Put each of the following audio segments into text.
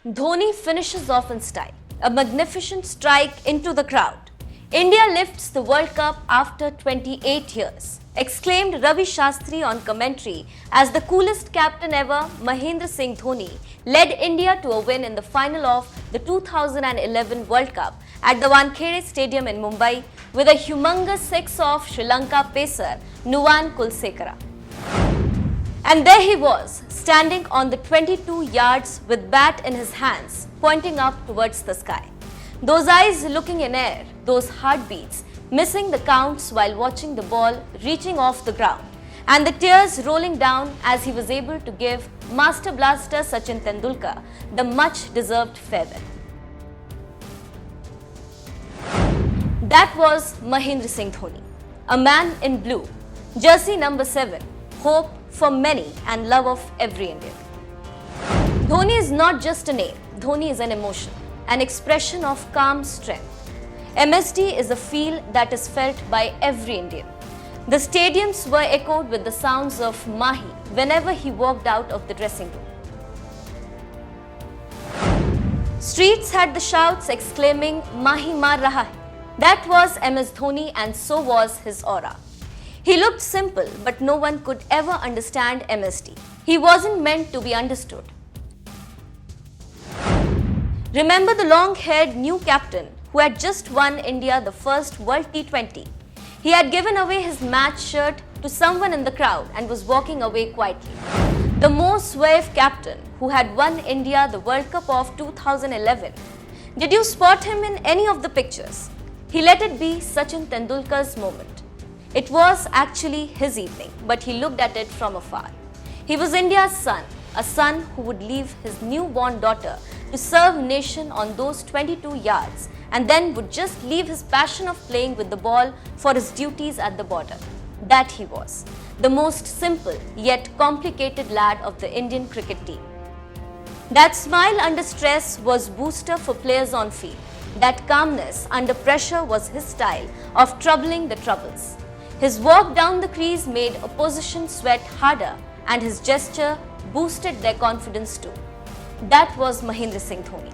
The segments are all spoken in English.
Dhoni finishes off in style, a magnificent strike into the crowd. India lifts the World Cup after 28 years, exclaimed Ravi Shastri on commentary as the coolest captain ever, Mahendra Singh Dhoni, led India to a win in the final of the 2011 World Cup at the Wankhede Stadium in Mumbai with a humongous six of Sri Lanka pacer Nuwan Kulsekara. And there he was, standing on the 22 yards with bat in his hands, pointing up towards the sky. Those eyes looking in air, those heartbeats, missing the counts while watching the ball reaching off the ground, and the tears rolling down as he was able to give Master Blaster Sachin Tendulkar the much-deserved farewell. That was Mahendra Singh Dhoni, a man in blue, jersey number 7, hope for many and love of every Indian. Dhoni is not just a name, Dhoni is an emotion, an expression of calm strength. MSD is a feel that is felt by every Indian. The stadiums were echoed with the sounds of Mahii whenever he walked out of the dressing room. Streets had the shouts exclaiming, "Mahi Maar Raha." That was MS Dhoni and so was his aura. He looked simple, but no one could ever understand MSD. He wasn't meant to be understood. Remember the long-haired new captain who had just won India the first World T20. He had given away his match shirt to someone in the crowd and was walking away quietly. The more suave captain who had won India the World Cup of 2011. Did you spot him in any of the pictures? He let it be Sachin Tendulkar's moment. It was actually his evening, but he looked at it from afar. He was India's son, a son who would leave his newborn daughter to serve nation on those 22 yards and then would just leave his passion of playing with the ball for his duties at the border. That he was, the most simple yet complicated lad of the Indian cricket team. That smile under stress was booster for players on field. That calmness under pressure was his style of troubling the troubles. His walk down the crease made opposition sweat harder and his gesture boosted their confidence too. That was Mahendra Singh Dhoni,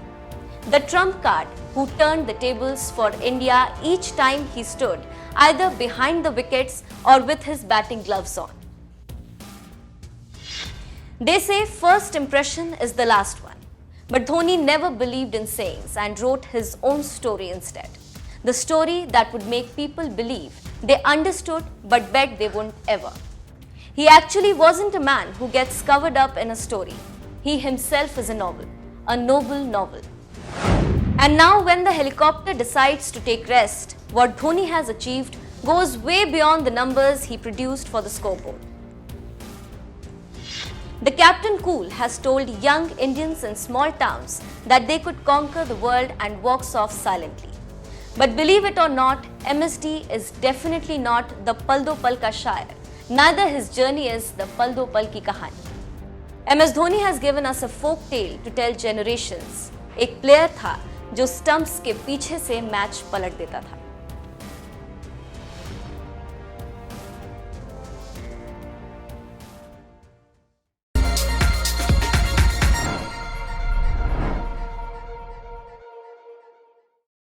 the trump card who turned the tables for India each time he stood either behind the wickets or with his batting gloves on. They say first impression is the last one, but Dhoni never believed in sayings and wrote his own story instead. The story that would make people believe they understood but bet they wouldn't ever. He actually wasn't a man who gets covered up in a story. He himself is a novel, a noble novel. And now when the helicopter decides to take rest, what Dhoni has achieved goes way beyond the numbers he produced for the scoreboard. The Captain Cool has told young Indians in small towns that they could conquer the world and walks off silently. But believe it or not, MSD is definitely not the Pal Do Pal Ka Shair. Neither his journey is the Pal Do Pal Ki Kahani. MS Dhoni has given us a folk tale to tell generations. एक player था जो stumps के पीछे से match पलट देता था.